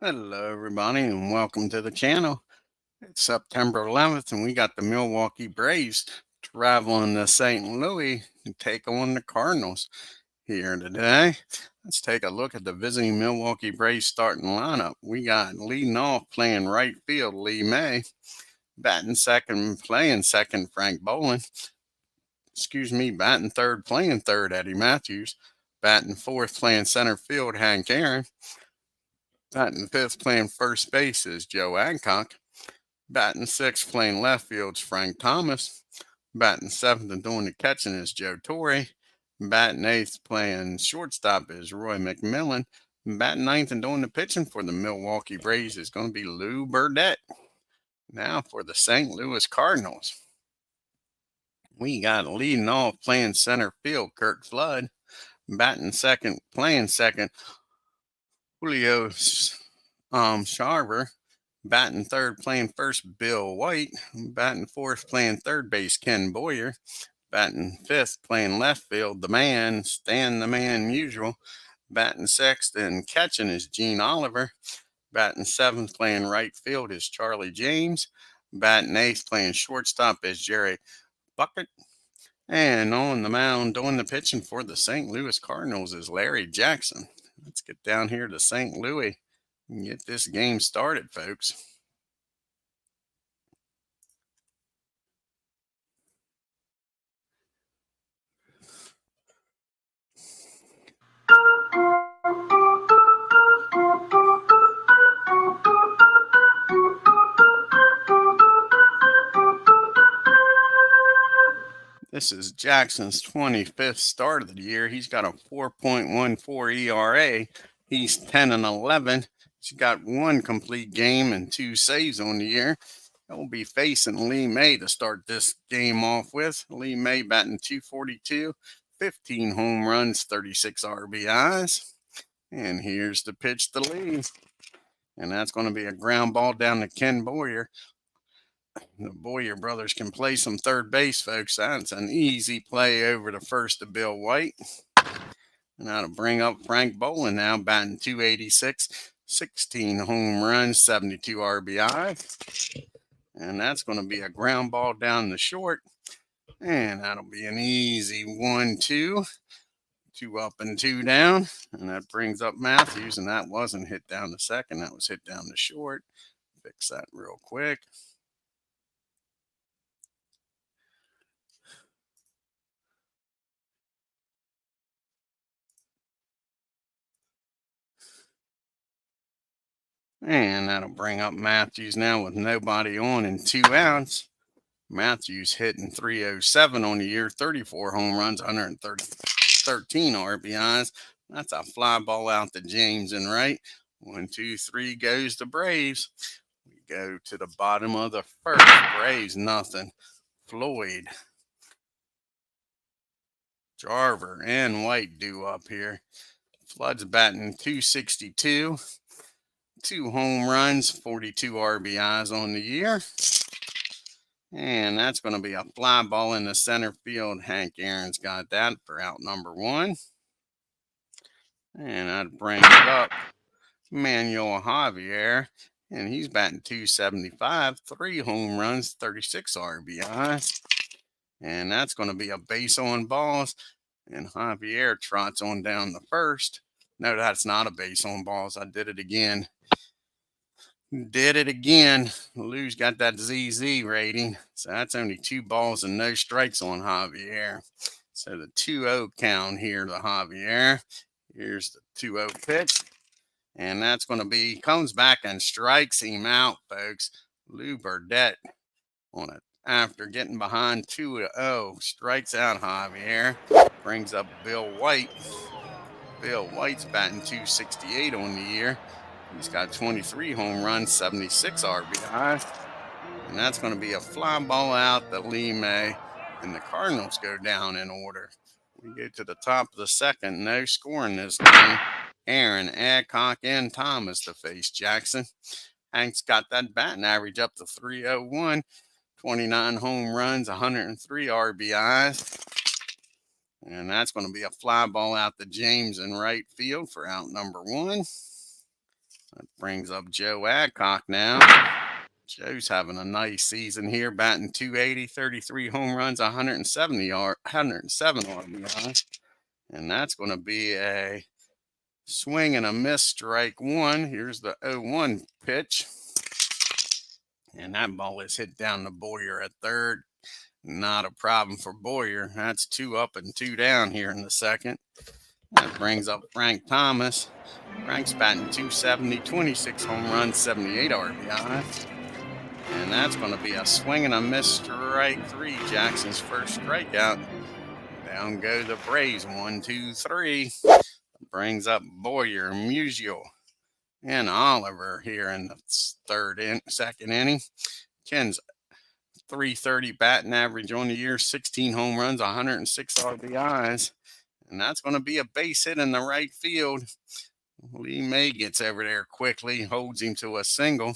Hello, everybody, and welcome to the channel. It's September 11th, and we got the Milwaukee Braves traveling to St. Louis to take on the Cardinals here today. Let's take a look at the visiting Milwaukee Braves starting lineup. We got leading off playing right field, Lee May. Batting second, playing second, Frank Boland. Batting third, playing third, Eddie Matthews. Batting fourth, playing center field, Hank Aaron. Batting fifth, playing first base is Joe Adcock. Batting sixth, playing left field is Frank Thomas. Batting seventh and doing the catching is Joe Torre. Batting eighth, playing shortstop is Roy McMillan. Batting ninth and doing the pitching for the Milwaukee Braves is going to be Lou Burdette. Now for the St. Louis Cardinals. We got leading off playing center field, Kirk Flood. Batting second, playing second, Julio Sharver. Batting third, playing first, Bill White. Batting fourth, playing third base, Ken Boyer. Batting fifth, playing left field, the man, Stan the Man Musial. Batting sixth and catching is Gene Oliver. Batting seventh, playing right field is Charlie James. Batting eighth, playing shortstop is Jerry Bucket. And on the mound doing the pitching for the St. Louis Cardinals is Larry Jackson. Let's get down here to St. Louis and get this game started, folks. This is Jackson's 25th start of the year. He's got a 4.14 ERA. He's 10-11. He's got one complete game and 2 saves on the year. He'll be facing Lee May to start this game off with. Lee May batting .242, 15 home runs, 36 RBIs. And here's the pitch to Lee. And that's going to be a ground ball down to Ken Boyer. The Boyer brothers can play some third base, folks. That's an easy play over to first to Bill White. And that'll bring up Frank Boland now, batting .286, 16 home runs, 72 RBI. And that's going to be a ground ball down the short. And that'll be an easy 1-2. 2 up and 2 down. And that brings up Matthews. And that wasn't hit down the second. That was hit down the short. Fix that real quick. And that'll bring up Matthews now with nobody on and 2 outs. Matthews hitting .307 on the year, 34 home runs, 113 RBIs. That's a fly ball out to James and right. 1, 2, 3 goes the Braves. We go to the bottom of the first. Braves nothing. Floyd, Jarver, and White due up here. Flood's batting .262. 2 home runs, 42 RBIs on the year. And that's going to be a fly ball in the center field. Hank Aaron's got that for out number 1. And I'd bring it up Manuel Javier. And he's batting .275, 3 home runs, 36 RBIs. And that's going to be a base on balls. And Javier trots on down the first. No, that's not a base on balls. I did it again. Lou's got that ZZ rating. So that's only 2 balls and no strikes on Javier. So the 2-0 count here to Javier. Here's the 2-0 pitch. And that's going to be, comes back and strikes him out, folks. Lou Burdette on it. After getting behind 2-0, strikes out Javier. Brings up Bill White. Bill White's batting .268 on the year. He's got 23 home runs, 76 RBI. And that's going to be a fly ball out to Lee May. And the Cardinals go down in order. We go to the top of the second. No scoring this game. Aaron, Adcock, and Thomas to face Jackson. Hank's got that batting average up to .301. 29 home runs, 103 RBIs. And that's going to be a fly ball out to James in right field for out number 1. That brings up Joe Adcock now. Joe's having a nice season here, batting 280, 33 home runs, 107 RBI. And that's going to be a swing and a miss, strike one. Here's the 0-1 pitch. And that ball is hit down to Boyer at third. Not a problem for Boyer. That's 2 up and 2 down here in the second. That brings up Frank Thomas. Frank's batting 270, 26 home runs, 78 RBI. And that's going to be a swing and a miss, strike three. Jackson's first strikeout. Down go the Braves. 1, 2, 3. Brings up Boyer, Musial, and Oliver here in the second inning. Ken's .330 batting average on the year, 16 home runs, 106 RBIs. And that's going to be a base hit in the right field. Lee May gets over there quickly, holds him to a single.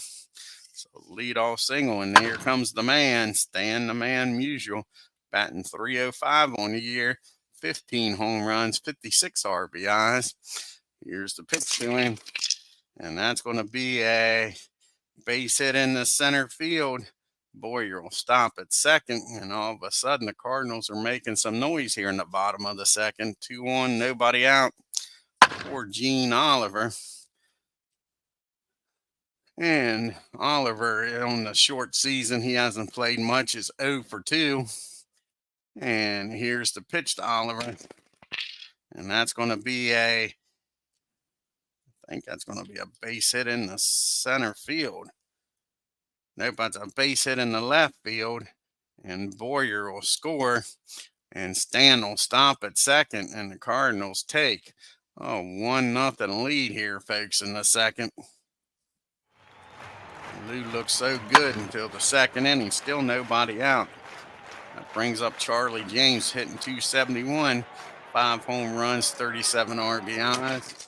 So leadoff single, and here comes the man, Stan the Man Musial, batting .305 on the year, 15 home runs, 56 RBIs. Here's the pitch to him, and that's going to be a base hit in the center field. Boyer will stop at second, and all of a sudden the Cardinals are making some noise here in the bottom of the second. 2-1, nobody out. Poor Gene Oliver. And Oliver, on the short season, he hasn't played much, is 0 for 2. And here's the pitch to Oliver. And that's going to be I think that's going to be a base hit in the center field. Nope, that's a base hit in the left field. And Boyer will score. And Stan will stop at second. And the Cardinals take a 1-0 lead here, folks, in the second. Lou looks so good until the second inning. Still nobody out. That brings up Charlie James hitting .271. 5 home runs, 37 RBIs.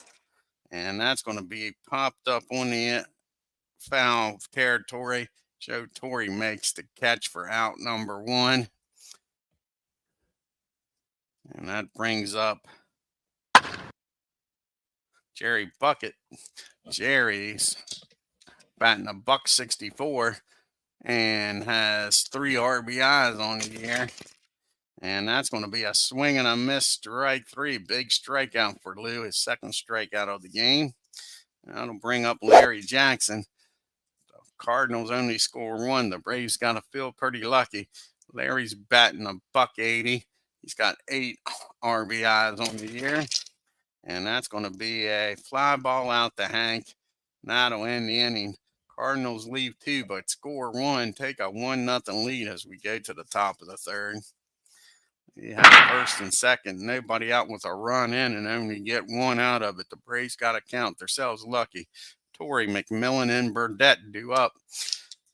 And that's going to be popped up on the foul territory. Joe Torre makes the catch for out number 1. And that brings up Jerry Bucket. Jerry's batting a .164 and has 3 RBIs on the year. And that's going to be a swing and a miss, strike 3. Big strikeout for Lou, his second strikeout of the game. That'll bring up Larry Jackson. The Cardinals only score 1. The Braves got to feel pretty lucky. Larry's batting a .180. He's got 8 RBIs on the year. And that's going to be a fly ball out to Hank. That'll end the inning. Cardinals leave 2, but score 1. Take a 1-0 lead as we go to the top of the third. You have first and second, nobody out with a run in, and only get 1 out of it. The Braves got to count themselves lucky. Torrey, McMillan, and Burdette do up.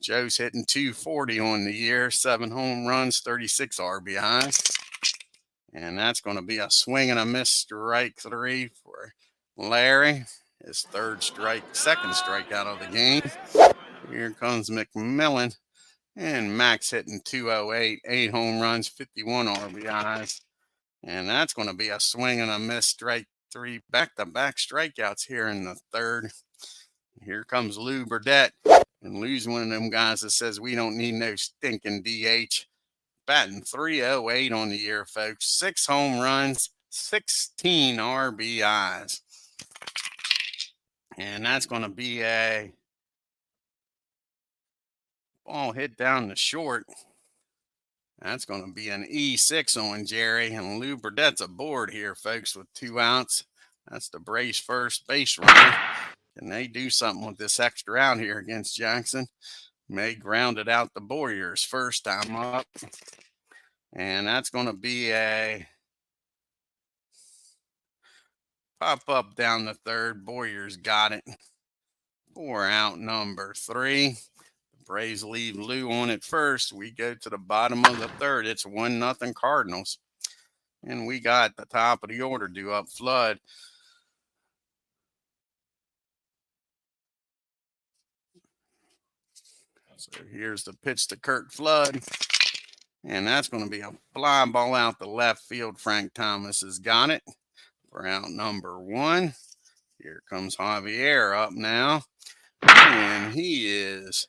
Joe's hitting .240 on the year, 7 home runs, 36 RBIs. And that's going to be a swing and a miss, strike 3 for Larry. His second strikeout of the game. Here comes McMillan. And Max hitting .208, 8 home runs, 51 RBIs. And that's going to be a swing and a miss, strike 3. Back-to-back strikeouts here in the third. Here comes Lou Burdette. And Lou's one of them guys that says we don't need no stinking DH. Batting .308 on the year, folks. 6 home runs, 16 RBIs. And that's going to be a ball hit down the short. That's going to be an E6 on Jerry. And Lou Burdette's aboard here, folks, with 2 outs. That's the Braves' first base runner. Can they do something with this extra out here against Jackson? May grounded out the Boyers first time up. And that's going to be a pop up down the third. Boyers got it. 4 out, number 3. The Braves leave Lou on it first. We go to the bottom of the third. It's 1-0 Cardinals. And we got the top of the order due up. Flood. So here's the pitch to Kurt Flood. And that's going to be a fly ball out the left field. Frank Thomas has got it for out number 1. Here comes Javier up now. And he is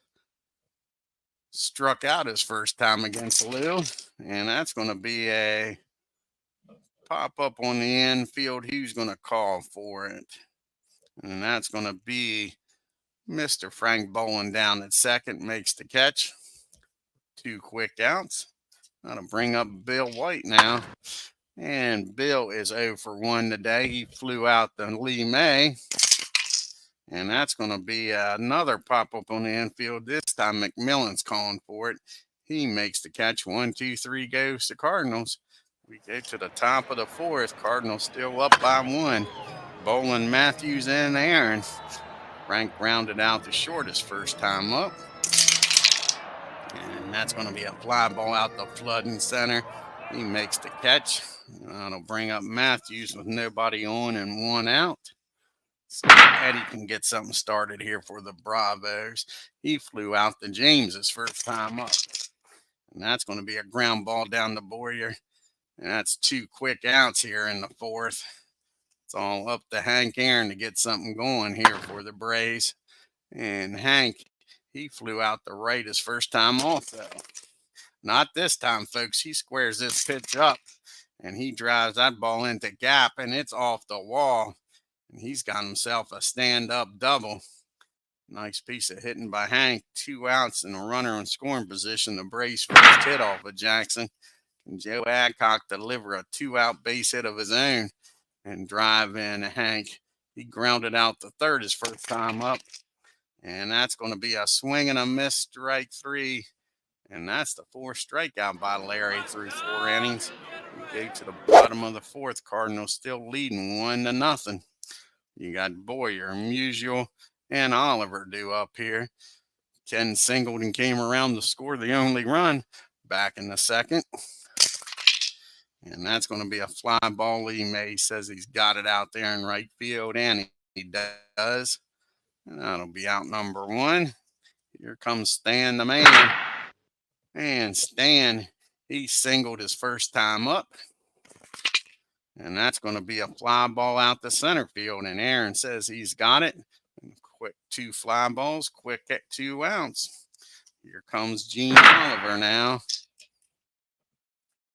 struck out his first time against Lou. And that's going to be a pop up on the infield. Who's going to call for it? And that's going to be Mr. Frank Bolin down at second, makes the catch. 2 quick outs. That'll bring up Bill White now. And Bill is 0 for 1 today. He flew out the Lee May. And that's going to be another pop-up on the infield. This time McMillan's calling for it. He makes the catch. 1, 2, 3 goes to Cardinals. We go to the top of the 4th. Cardinals still up by 1. Bolin, Matthews, and Aaron. Frank grounded out the shortest first time up. And that's going to be a fly ball out the flooding center. He makes the catch. That'll bring up Matthews with nobody on and 1 out. So Eddie can get something started here for the Bravos. He flew out to James's first time up. And that's going to be a ground ball down the Boyer. And that's 2 quick outs here in the 4th. It's all up to Hank Aaron to get something going here for the Braves. And Hank, he flew out the right his first time off, though. Not this time, folks. He squares this pitch up, and he drives that ball into gap, and it's off the wall. And he's got himself a stand-up double. Nice piece of hitting by Hank. 2 outs and a runner in scoring position. The Braves first hit off of Jackson. And Joe Adcock deliver a 2-out base hit of his own and drive in Hank. He grounded out the 3rd his first time up. And that's going to be a swing and a miss, strike 3. And that's the 4th strikeout by Larry through 4 innings. We go to the bottom of the 4th. Cardinals still leading 1-0. You got Boyer, Musial, and Oliver due up here. Ken Singleton came around to score the only run back in the 2nd. And that's going to be a fly ball. Lee May says he's got it out there in right field, and he does. And that'll be out number 1. Here comes Stan the man. And Stan, he singled his first time up. And that's going to be a fly ball out the center field. And Aaron says he's got it. And quick 2 fly balls, quick at 2 outs. Here comes Gene Oliver now.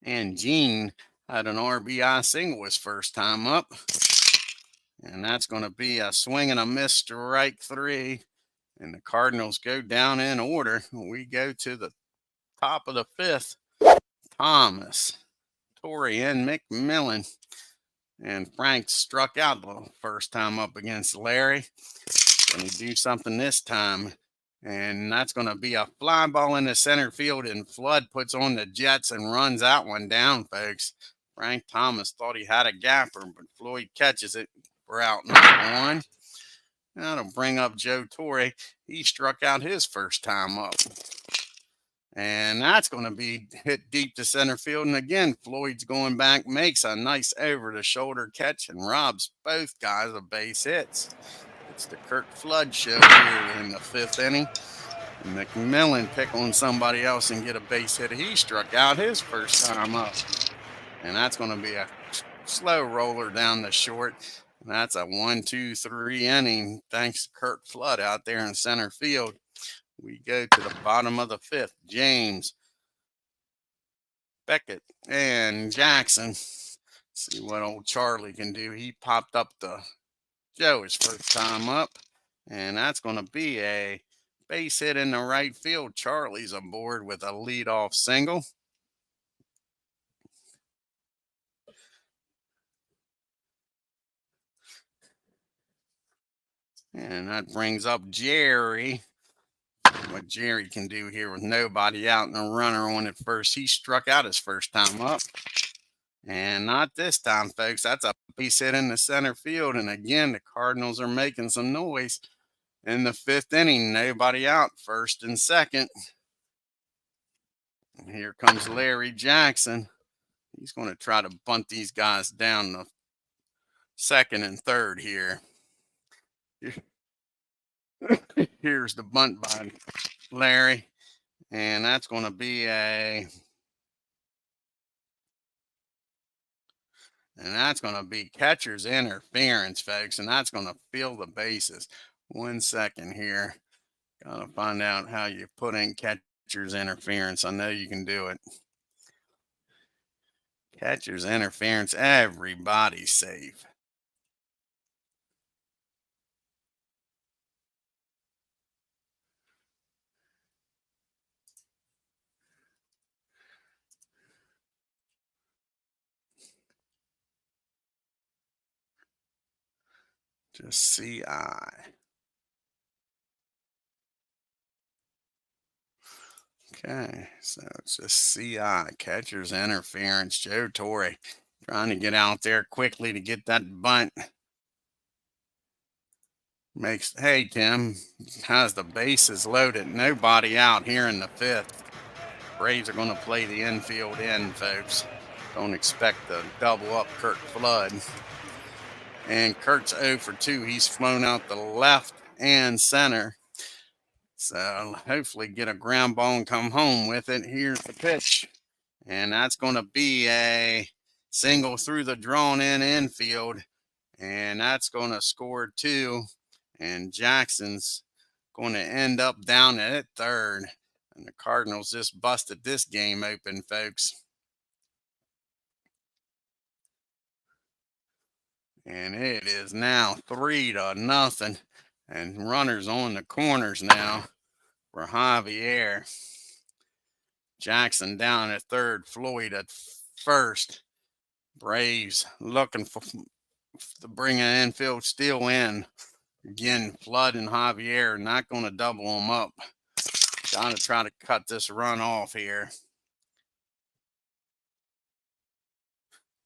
And Gene had an RBI single his first time up. And that's going to be a swing and a miss, strike 3. And the Cardinals go down in order. We go to the top of the 5th. Thomas, Torrey, and McMillan. And Frank struck out the first time up against Larry. Going to do something this time. And that's going to be a fly ball in the center field. And Flood puts on the Jets and runs that one down, folks. Frank Thomas thought he had a gapper, but Floyd catches it. We're out number 1. That'll bring up Joe Torre. He struck out his first time up. And that's going to be hit deep to center field. And again, Floyd's going back, makes a nice over-the-shoulder catch, and robs both guys of base hits. It's the Kurt Flood show here in the 5th inning. McMillan pick on somebody else and get a base hit. He struck out his first time up. And that's going to be a slow roller down the short. And that's a 1, 2, 3 inning thanks to Kurt Flood out there in center field. We go to the bottom of the 5th. James, Beckett, and Jackson. See what old Charlie can do. He popped up the Joe his first time up. And that's going to be a base hit in the right field. Charlie's aboard with a leadoff single. And that brings up Jerry. What Jerry can do here with nobody out and a runner on at first. He struck out his first time up. And not this time, folks. That's a base hit in the center field. And again, the Cardinals are making some noise in the 5th inning. Nobody out, 1st and 2nd. And here comes Larry Jackson. He's going to try to bunt these guys down the 2nd and 3rd here. Here's the bunt by Larry. And that's going to be a And that's going to be catcher's interference, folks. And that's going to fill the bases. 1 second here. Gotta find out how you put in catcher's interference. I know you can do it. Catcher's interference. Everybody's safe. Just CI. Okay, so it's just CI, catcher's interference. Joe Torre trying to get out there quickly to get that bunt. Hey, Tim, has the bases loaded. Nobody out here in the 5th. Braves are going to play the infield in, folks. Don't expect to double up Kurt Flood. And Kurt's 0 for 2. He's flown out the left and center. So hopefully get a ground ball and come home with it. Here's the pitch. And that's going to be a single through the drawn-in infield. And that's going to score 2. And Jackson's going to end up down at 3rd. And the Cardinals just busted this game open, folks. And it is now 3-0. And runners on the corners now for Javier. Jackson down at 3rd, Floyd at 1st. Braves looking to bring an infield steal in. Again, Flood and Javier not going to double them up. Got to try to cut this run off here.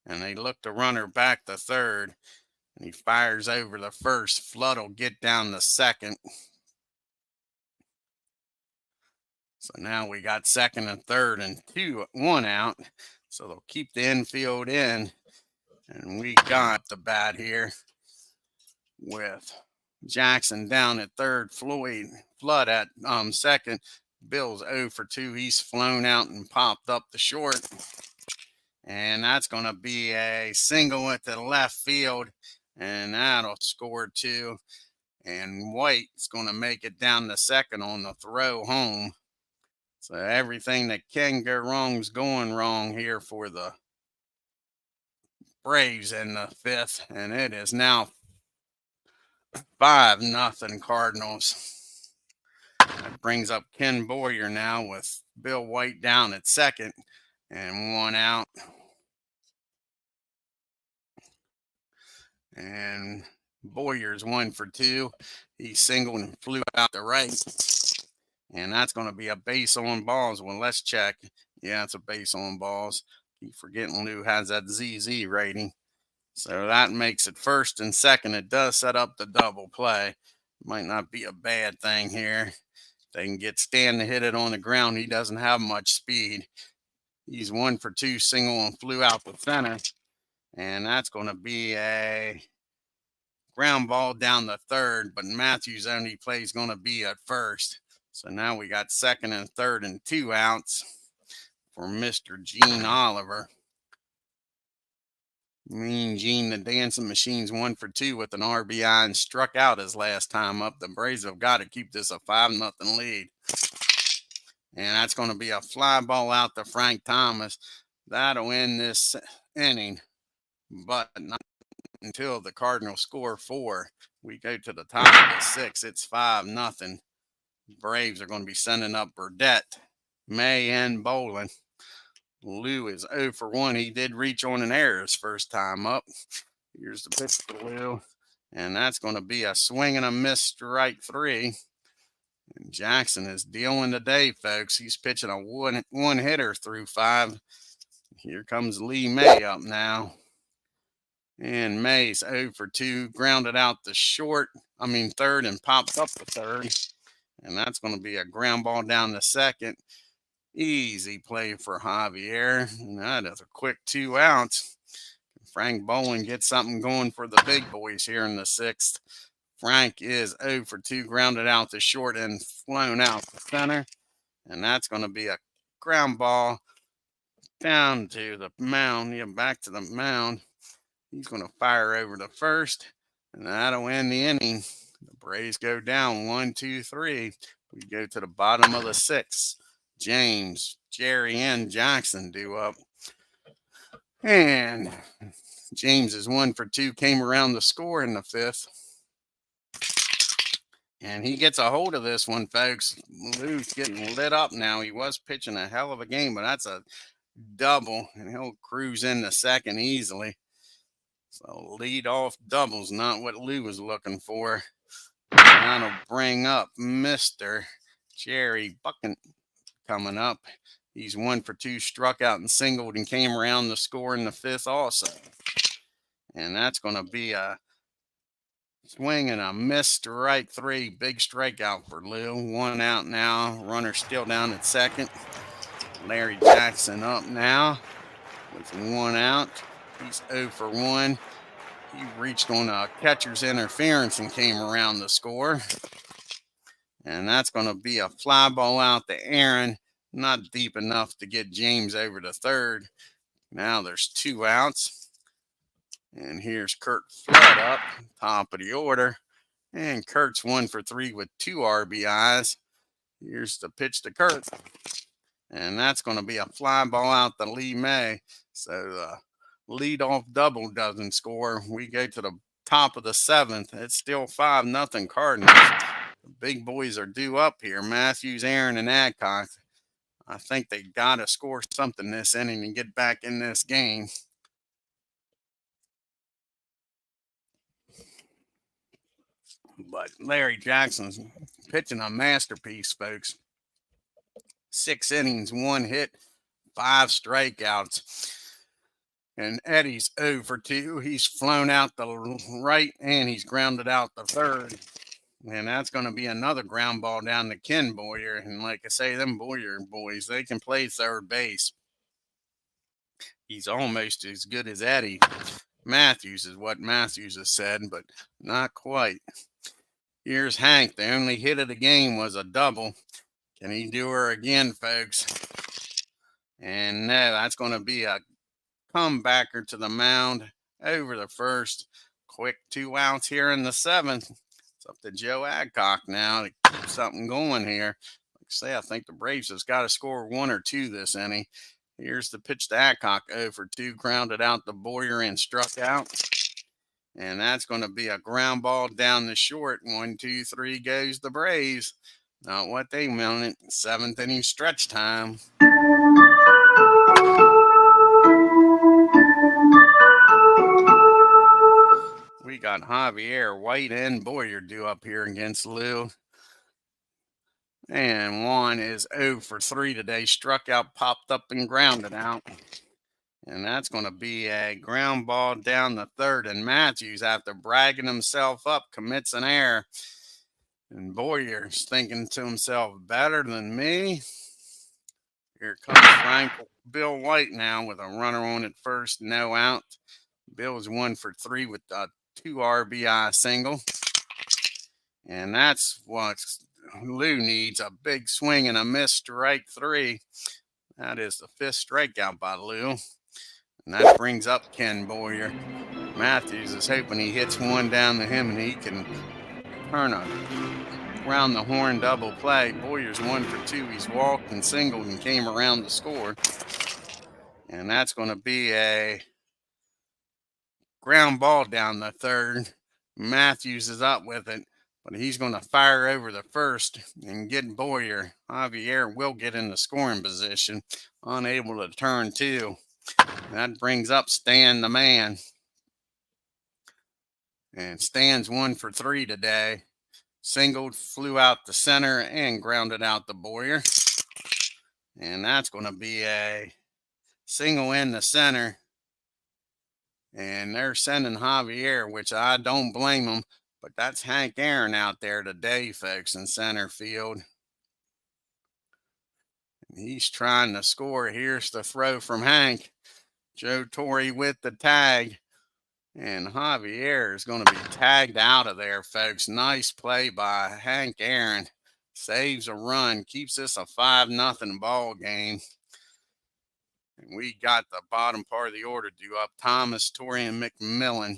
And they look the runner back to 3rd. And he fires over the 1st. Flood will get down the 2nd. So now we got 2nd and 3rd and 1 out. So they'll keep the infield in. And we got the bat here with Jackson down at 3rd, Flood at 2nd. Bill's 0 for 2. He's flown out and popped up the short. And that's going to be a single at the left field. And that'll score 2. And White's going to make it down the 2nd on the throw home. So everything that can go wrong is going wrong here for the Braves in the 5th. And it is now 5-0 Cardinals. That brings up Ken Boyer now with Bill White down at 2nd and 1 out. And Boyer's 1 for 2. He singled and flew out the right. And that's going to be a base on balls. Well, let's check. Yeah, it's a base on balls. Keep forgetting Lou has that ZZ rating. So that makes it 1st and 2nd. It does set up the double play. Might not be a bad thing here. They can get Stan to hit it on the ground. He doesn't have much speed. He's 1 for 2, single and flew out the center. And that's going to be a ground ball down the 3rd. But Matthews' only play is going to be at 1st. So now we got 2nd and 3rd and 2 outs for Mr. Gene Oliver. Mean Gene, the dancing machine's 1 for 2 with an RBI and struck out his last time up. The Braves have got to keep this a 5-0 lead. And that's going to be a fly ball out to Frank Thomas. That'll end this inning. But not until the Cardinals score 4. We go to the top of the 6th. It's 5-0. Braves are going to be sending up Burdette, May, and Bolin. Lou is 0 for 1. He did reach on an error his first time up. Here's the pitch to Lou. And that's going to be a swing and a miss, strike 3. And Jackson is dealing today, folks. He's pitching a one hitter through 5. Here comes Lee May up now. And May's 0 for 2. Grounded out the 3rd and popped up the 3rd. And that's going to be a ground ball down the 2nd. Easy play for Javier. And that is a quick 2 outs. Frank Bolin gets something going for the big boys here in the 6th. Frank is 0 for 2, grounded out the short and flown out the center. And that's going to be a ground ball down to the mound. Yeah, back to the mound. He's going to fire over the first, and that'll end the inning. The Braves go down 1, 2, 3. We go to the bottom of the sixth. James, Jerry, and Jackson due up. And James is 1 for 2, came around the score in the fifth. And he gets a hold of this one, folks. Lou's getting lit up now. He was pitching a hell of a game, but that's a double, and he'll cruise into second easily. So lead off doubles, not what Lou was looking for. That'll bring up Mr. Jerry Buchan coming up. He's 1 for 2, struck out and singled, and came around the score in the fifth also. And that's going to be a swing and a miss, strike 3. Big strikeout for Lou. 1 out now. Runner still down at second. Larry Jackson up now with 1 out. He's 0 for 1. He reached on a catcher's interference and came around the score. And that's going to be a fly ball out to Aaron. Not deep enough to get James over to third. Now there's 2 outs. And here's Kurt Flood up, top of the order. And Kurt's 1 for 3 with 2 RBIs. Here's the pitch to Kurt. And that's going to be a fly ball out to Lee May. So the leadoff double doesn't score. We go to the top of the seventh. It's still 5-0 Cardinals. The big boys are due up here. Matthews, Aaron, and Adcock. I think they got to score something this inning and get back in this game. But Larry Jackson's pitching a masterpiece, folks. 6 innings, 1 hit, 5 strikeouts. And Eddie's 0 for 2. He's flown out the right, and he's grounded out the third. And that's going to be another ground ball down to Ken Boyer. And like I say, them Boyer boys, they can play third base. He's almost as good as Eddie Matthews, is what Matthews has said, but not quite. Here's Hank. The only hit of the game was a double. Can he do her again, folks? And no, that's going to be a comebacker to the mound over the first. Quick 2 outs here in the seventh. It's up to Joe Adcock now to keep something going here. Like I say, I think the Braves has got to score 1 or 2 this inning. Here's the pitch to Adcock, 0 for 2, grounded out to Boyer and struck out. And that's going to be a ground ball down the short. 1, 2, 3 goes the Braves. Not what they wanted. 7th inning stretch time. We got Javier, White, and Boyer due up here against Lou. And Juan is 0 for 3 today. Struck out, popped up, and grounded out. And that's going to be a ground ball down the third. And Matthews, after bragging himself up, commits an error. And Boyer's thinking to himself, better than me. Here comes Frank Bill White now with a runner on at first, no out. Bill's 1 for 3 with a 2 RBI single. And that's what Lou needs, a big swing and a miss, strike 3. That is the 5th strikeout by Lou. And that brings up Ken Boyer. Matthews is hoping he hits one down to him and he can turn around the horn double play. Boyer's 1 for 2. He's walked and singled and came around to score. And that's going to be a ground ball down the third. Matthews is up with it, but he's going to fire over the first and get Boyer. Javier will get in the scoring position, unable to turn 2. That brings up Stan the man. And Stan's 1 for 3 today. Singled, flew out the center, and grounded out the Boyer. And that's going to be a single in the center. And they're sending Javier, which I don't blame them. But that's Hank Aaron out there today, folks, in center field. He's trying to score. Here's the throw from Hank. Joe Torre with the tag. And Javier is going to be tagged out of there, folks. Nice play by Hank Aaron. Saves a run. Keeps this a 5-0 ball game. And we got the bottom part of the order due up. Thomas, Torrey, and McMillan.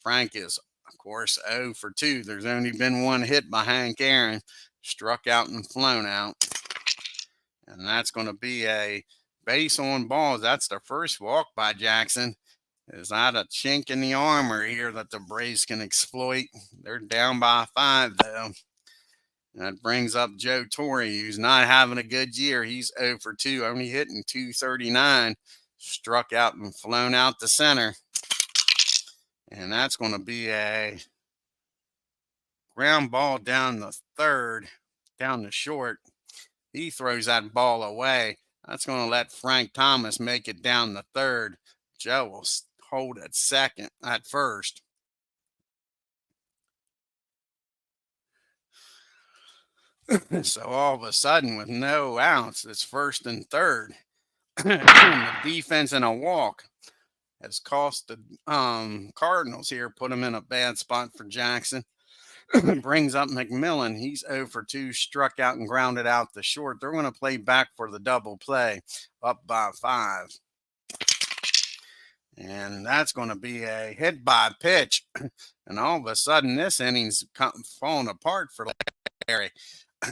Frank is, of course, 0 for 2. There's only been one hit by Hank Aaron. Struck out and flown out. And that's going to be a base on balls. That's the first walk by Jackson. Is that a chink in the armor here that the Braves can exploit? They're down by 5, though. That brings up Joe Torre, who's not having a good year. He's 0 for 2, only hitting .239. Struck out and flown out the center. And that's going to be a ground ball down the third, down the short. He throws that ball away. That's going to let Frank Thomas make it down the third. Joe will hold at first. So all of a sudden, with no outs, it's first and third. The defense and a walk has cost the Cardinals here, put them in a bad spot for Jackson. Brings up McMillan. He's 0 for 2, struck out and grounded out the short. They're going to play back for the double play, up by 5. And that's going to be a hit by pitch. And all of a sudden, this inning's falling apart for Larry.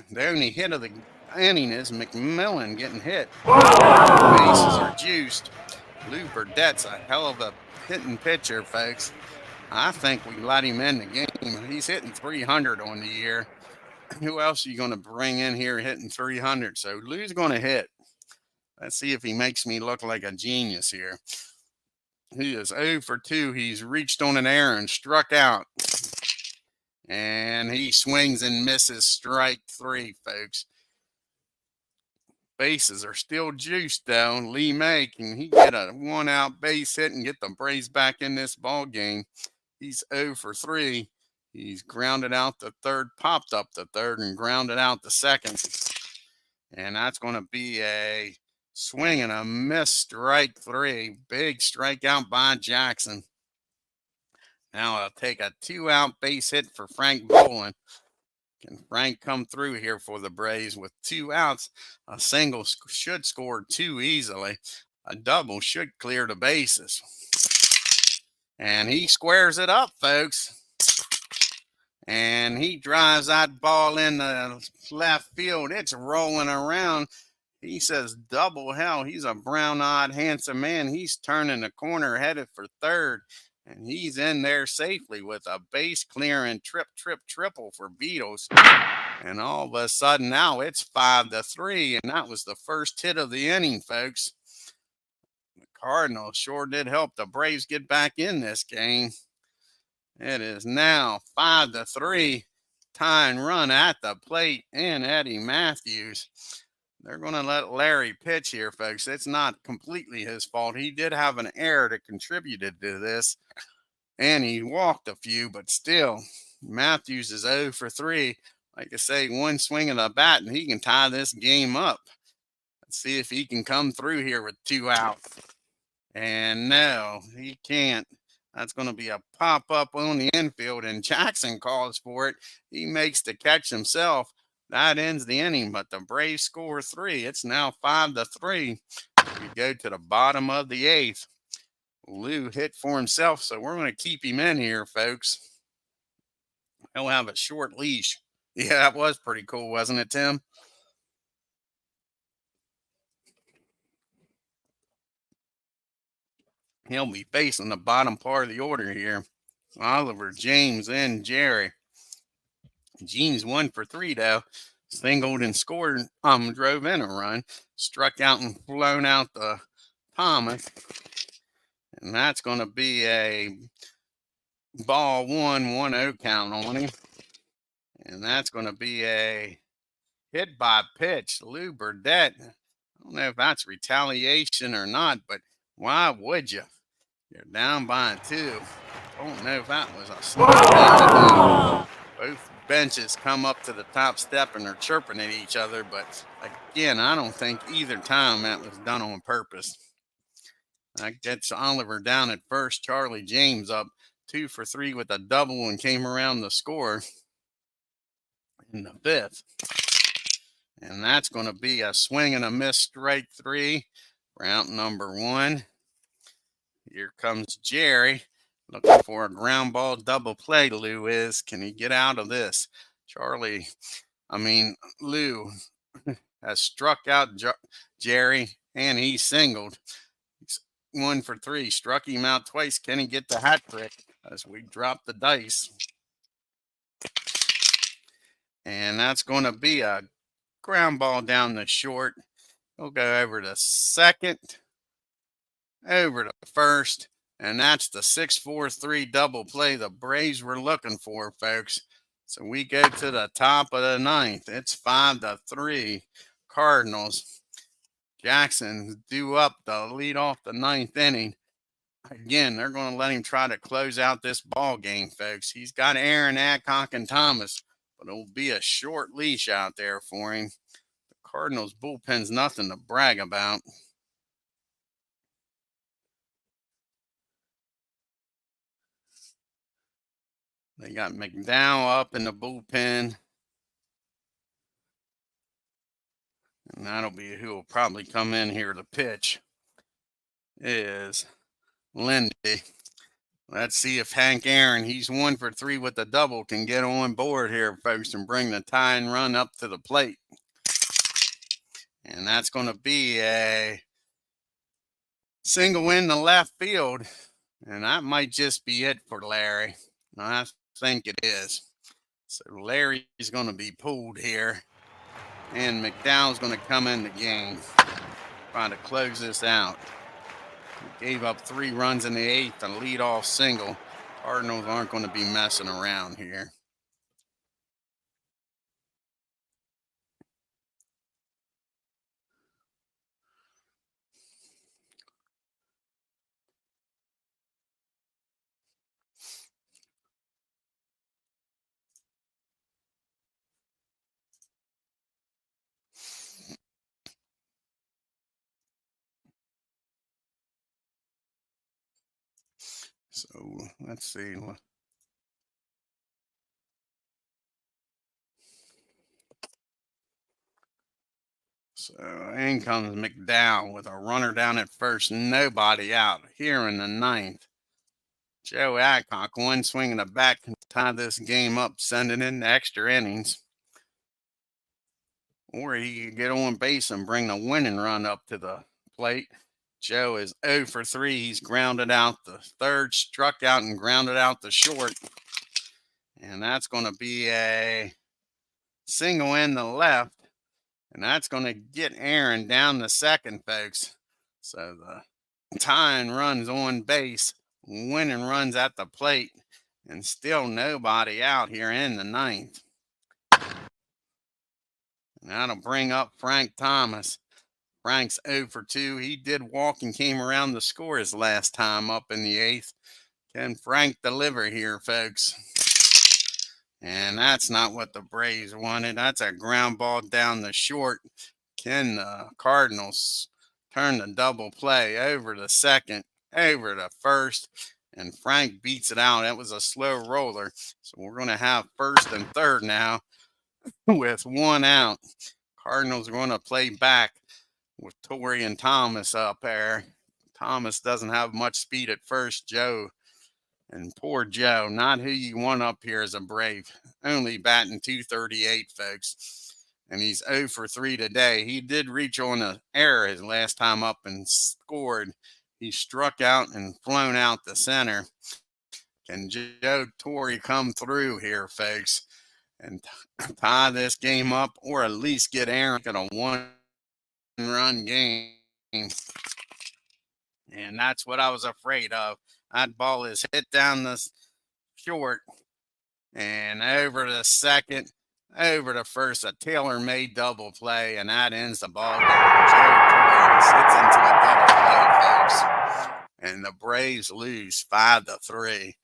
The only hit of the inning is McMillan getting hit. The bases are juiced. Lou Burdette's a hell of a hitting pitcher, folks. I think we let him in the game. He's hitting 300 on the year. Who else are you going to bring in here hitting 300? So Lou's going to hit. Let's see if he makes me look like a genius here. He is 0 for 2. He's reached on an error and struck out. And he swings and misses strike 3, folks. Bases are still juiced, though. Lee May, can he get a 1-out base hit and get the Braves back in this ball game? He's 0 for 3. He's grounded out the third, popped up the third, and grounded out the second. And that's going to be a swing and a miss, strike 3. Big strikeout by Jackson. Now I'll take a 2-out base hit for Frank Boland. Can Frank come through here for the Braves with 2 outs? A single should score 2 easily. A double should clear the bases. And he squares it up, folks. And he drives that ball in the left field. It's rolling around. He says, double hell. He's a brown-eyed, handsome man. He's turning the corner, headed for third. And he's in there safely with a base clearing triple for Beatles. And all of a sudden now it's 5-3. And that was the first hit of the inning, folks. The Cardinals sure did help the Braves get back in this game. It is now 5-3. Tying run at the plate and Eddie Matthews. They're going to let Larry pitch here, folks. It's not completely his fault. He did have an error that contributed to this, and he walked a few, but still, Matthews is 0 for 3. Like I say, one swing of the bat, and he can tie this game up. Let's see if he can come through here with 2 outs. And no, he can't. That's going to be a pop-up on the infield, and Jackson calls for it. He makes the catch himself. That ends the inning, but the Braves score 3. It's now 5-3. We go to the bottom of the 8th. Lou hit for himself, so we're going to keep him in here, folks. He'll have a short leash. Yeah, that was pretty cool, wasn't it, Tim? He'll be facing the bottom part of the order here. Oliver, James, and Jerry. James 1 for 3, though. Singled and scored, drove in a run. Struck out and flown out the Thomas. And that's going to be a ball 1-1-0 count on him. And that's going to be a hit by pitch. Lou Burdette. I don't know if that's retaliation or not, but why would you? You're down by 2. I don't know if that was a smart thing to do. Both benches come up to the top step and they're chirping at each other, but again, I don't think either time that was done on purpose. That gets Oliver down at first. Charlie James up 2 for 3 with a double and came around the score in the 5th. And that's going to be a swing and a miss, strike 3. Route number 1. Here comes Jerry looking for a ground ball double play. Lou is. Can he get out of this? Lou has struck out Jerry, and he singled. He's 1 for 3. Struck him out twice. Can he get the hat trick as we drop the dice? And that's going to be a ground ball down the short. He'll go over to second, over to first, and that's the 6-4-3 double play the Braves were looking for, folks. So we go to the top of the 9th. It's 5-3 Cardinals. Jackson due up to lead off the 9th inning. Again, they're going to let him try to close out this ball game, folks. He's got Aaron, Adcock, and Thomas, but it'll be a short leash out there for him. The Cardinals bullpen's nothing to brag about. They got McDowell up in the bullpen. And that'll be who will probably come in here to pitch is Lindy. Let's see if Hank Aaron, he's 1 for 3 with the double, can get on board here, folks, and bring the tying run up to the plate. And that's going to be a single in the left field. And that might just be it for Larry. I think it is. So Larry's going to be pulled here. And McDowell's going to come in the game, trying to close this out. He gave up 3 runs in the 8th, a leadoff single. Cardinals aren't going to be messing around here. So let's see. So in comes McDowell with a runner down at first, nobody out here in the 9th. Joe Adcock, 1 swing and a bat, can tie this game up, send it into extra innings. Or he could get on base and bring the winning run up to the plate. Joe is 0 for 3. He's grounded out the third, struck out and grounded out the short. And that's going to be a single in the left. And that's going to get Aaron down the second, folks. So the tying runs on base, winning runs at the plate, and still nobody out here in the 9th. And that'll bring up Frank Thomas. Frank's 0 for 2. He did walk and came around to score his last time up in the 8th. Can Frank deliver here, folks? And that's not what the Braves wanted. That's a ground ball down the short. Can the Cardinals turn the double play over to second, over to first, and Frank beats it out. That was a slow roller. So we're going to have first and third now with 1 out. Cardinals are going to play back with Torrey and Thomas up there. Thomas doesn't have much speed at first. Joe, and poor Joe, not who you want up here as a Brave. Only batting .238, folks. And he's 0 for 3 today. He did reach on an error his last time up and scored. He struck out and flown out the center. Can Joe Torrey come through here, folks, and tie this game up, or at least get Aaron in a 1-run game? And that's what I was afraid of. That ball is hit down the short and over to second, over to first. A tailor-made double play, and that ends the ball game. Joe Torrey sits into a double play, folks. And the Braves lose 5-3.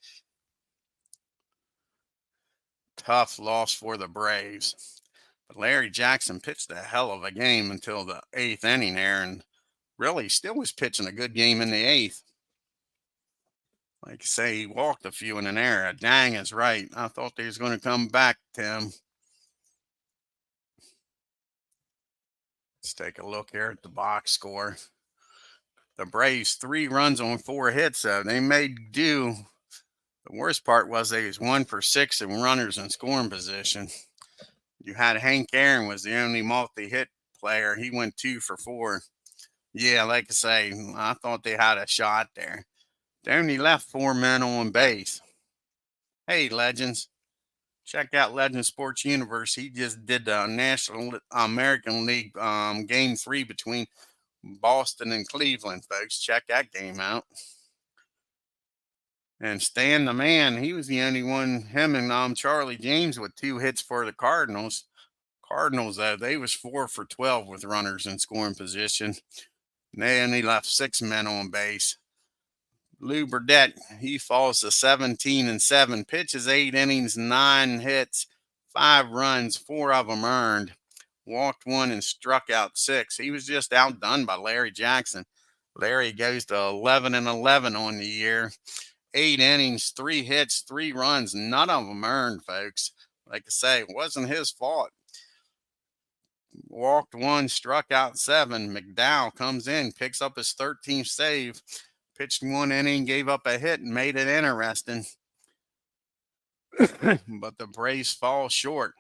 Tough loss for the Braves. But Larry Jackson pitched a hell of a game until the 8th inning there, and really still was pitching a good game in the 8th. Like I say, he walked a few in an error. Dang is right. I thought they was going to come back, Tim. Let's take a look here at the box score. The Braves 3 runs on 4 hits, so they made do. The worst part was they was 1 for 6 in runners in scoring position. You had Hank Aaron was the only multi-hit player. He went 2 for 4. Yeah, like I say, I thought they had a shot there. They only left 4 men on base. Hey, Legends. Check out Legend Sports Universe. He just did the National American League Game 3 between Boston and Cleveland, folks. Check that game out. And Stan the Man, he was the only one, him and Charlie James with 2 hits for the Cardinals. Cardinals, though, they was 4 for 12 with runners in scoring position. They only left 6 men on base. Lou Burdette, he falls to 17-7, pitches 8 innings, 9 hits, 5 runs, 4 of them earned, walked 1 and struck out 6. He was just outdone by Larry Jackson. Larry goes to 11-11 on the year. 8 innings, 3 hits, 3 runs, none of them earned, folks. Like I say, it wasn't his fault. Walked 1, struck out 7. McDowell comes in, picks up his 13th save, pitched 1 inning, gave up a hit, and made it interesting. But the Braves fall short.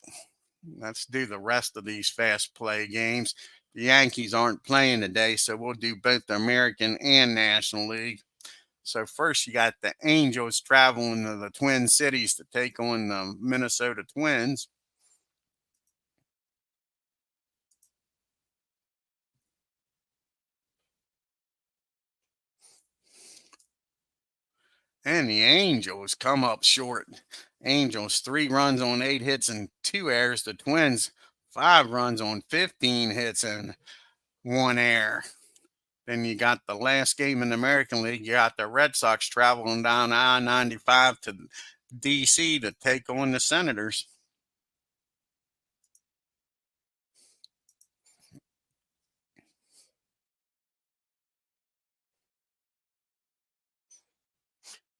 Let's do the rest of these fast play games. The Yankees aren't playing today, so we'll do both the American and National League. So first, you got the Angels traveling to the Twin Cities to take on the Minnesota Twins. And the Angels come up short. Angels 3 runs on 8 hits and 2 errors. The Twins 5 runs on 15 hits and 1 error. Then you got the last game in the American League. You got the Red Sox traveling down I-95 to D.C. to take on the Senators.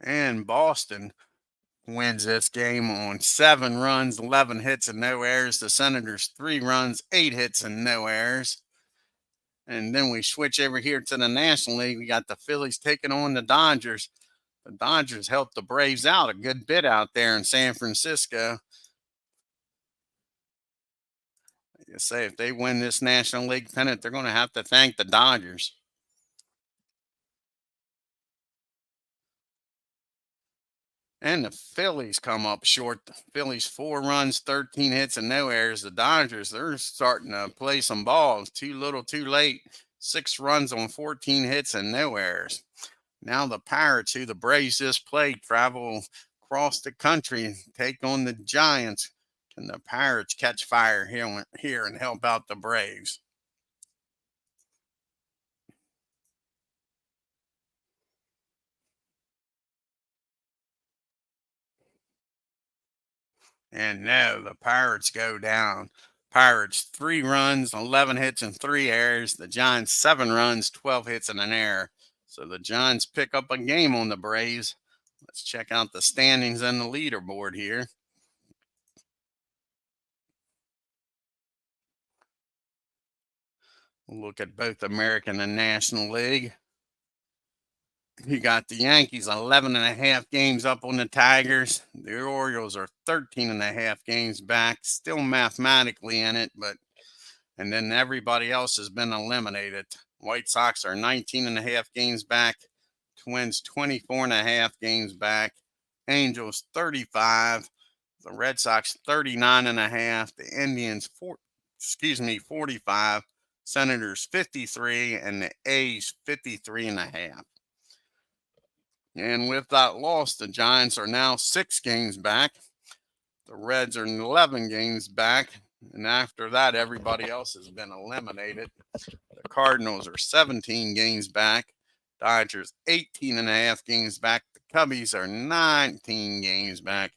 And Boston wins this game on 7 runs, 11 hits, and no errors. The Senators 3 runs, 8 hits, and no errors. And then we switch over here to the National League. We got the Phillies taking on the Dodgers. The Dodgers helped the Braves out a good bit out there in San Francisco. You say if they win this National League pennant, they're going to have to thank the Dodgers. And the Phillies come up short. The Phillies 4 runs, 13 hits, and no errors. The Dodgers, they're starting to play some ball. Too little, too late. 6 runs on 14 hits and no errors. Now the Pirates, who the Braves just played, travel across the country and take on the Giants. Can the Pirates catch fire here and help out the Braves? And no, the Pirates go down. Pirates 3 runs, 11 hits, and 3 errors. The Giants 7 runs, 12 hits, and an error. So the Giants pick up a game on the Braves. Let's check out the standings and the leaderboard here. We'll look at both American and National League. You got the Yankees 11.5 games up on the Tigers. The Orioles are 13.5 games back, still mathematically in it, and then everybody else has been eliminated. White Sox are 19.5 games back. Twins 24.5 games back. Angels 35. The Red Sox 39.5. The Indians 45. Senators 53, and the A's 53.5. And with that loss, the Giants are now 6 games back. The Reds are 11 games back. And after that, everybody else has been eliminated. The Cardinals are 17 games back. Dodgers 18.5 games back. The Cubbies are 19 games back.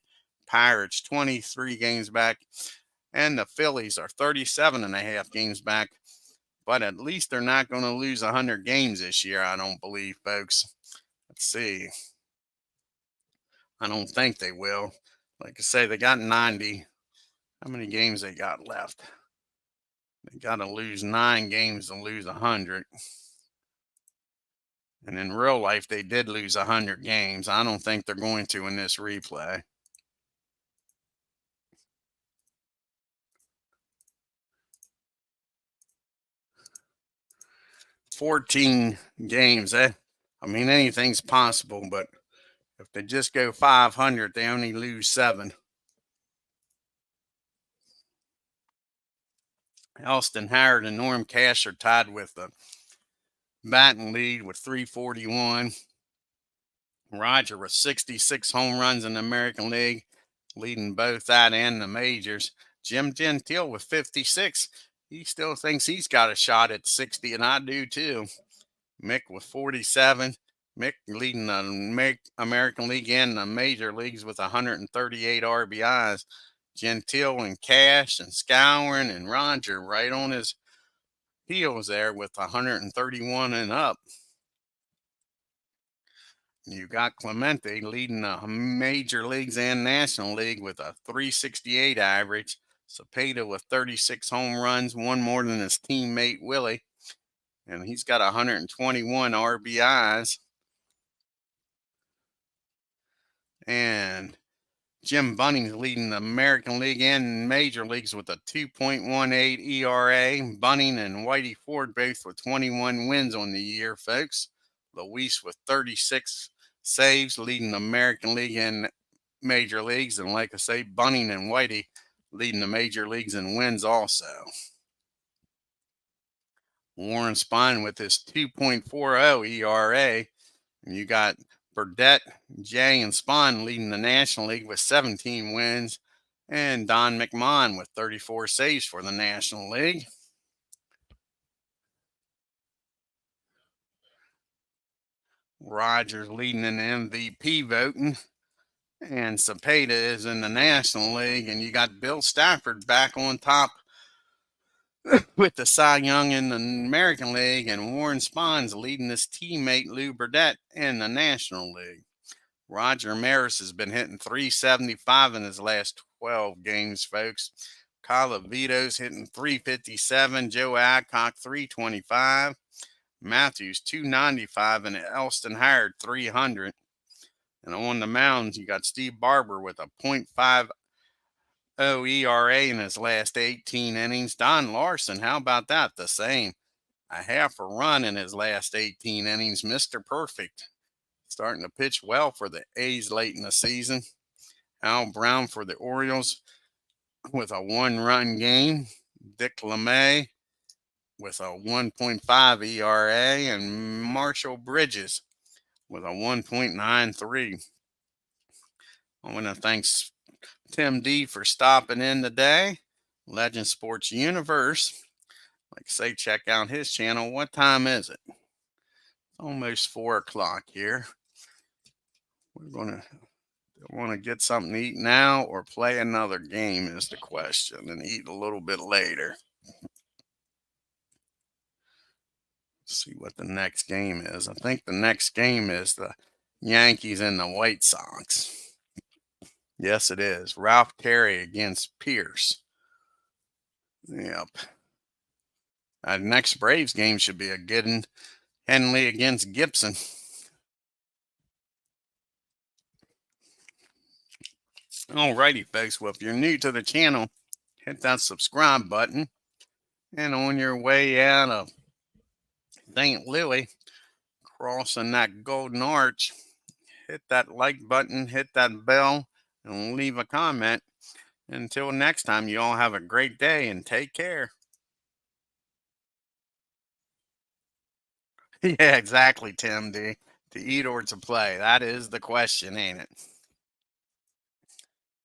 Pirates 23 games back. And the Phillies are 37.5 games back. But at least they're not going to lose 100 games this year, I don't believe, folks. Let's see. I don't think they will. Like I say, they got 90. How many games they got left? They got to lose 9 games to lose 100. And in real life, they did lose 100 games. I don't think they're going to in this replay. 14 games. I mean, anything's possible, but if they just go 500, they only lose 7. Elston Howard and Norm Cash are tied with the batting lead with 341. Roger with 66 home runs in the American League, leading both that and the majors. Jim Gentile with 56. He still thinks he's got a shot at 60, and I do too. Mick with 47. Mick leading the American League and the major leagues with 138 RBIs. Gentile and Cash and Scourin and Roger right on his heels there with 131 and up. You got Clemente leading the major leagues and National League with a 368 average. Cepeda with 36 home runs, one more than his teammate Willie. And he's got 121 RBIs. And Jim Bunning's leading the American League and major leagues with a 2.18 ERA. Bunning and Whitey Ford both with 21 wins on the year, folks. Luis with 36 saves, leading the American League and major leagues. And like I say, Bunning and Whitey leading the major leagues in wins also. Warren Spahn with his 2.40 ERA. And you got Burdette, Jay, and Spahn leading the National League with 17 wins. And Don McMahon with 34 saves for the National League. Rogers leading in MVP voting. And Cepeda is in the National League. And you got Bill Stafford back on top with the Cy Young in the American League. And Warren Spahn's leading his teammate Lou Burdette in the National League. Roger Maris has been hitting 375 in his last 12 games, folks. Calavito's hitting 357. Joe Adcock 325. Matthews 295 and Elston Howard 300. And on the mounds, you got Steve Barber with a .50 ERA in his last 18 innings. Don Larson, how about that? The same. A half a run in his last 18 innings. Mr. Perfect. Starting to pitch well for the A's late in the season. Al Brown for the Orioles with a 1-run game. Dick LeMay with a 1.5 ERA. And Marshall Bridges with a 1.93. I want to thank Tim D for stopping in today. Legend Sports Universe. Like I say, check out his channel. What time is it? Almost 4 o'clock here. We're going to want to get something to eat now or play another game is the question, and eat a little bit later. See what the next game is. I think the next game is the Yankees and the White Sox. Yes, it is. Ralph Terry against Pierce. Yep. Next Braves game should be a good one. Henley against Gibson. Alrighty, folks. Well, if you're new to the channel, hit that subscribe button. And on your way out of St. Louis, crossing that golden arch, hit that like button, hit that bell, and leave a comment. Until next time, you all have a great day and take care. Yeah, exactly, Tim D. To eat or to play? That is the question, ain't it?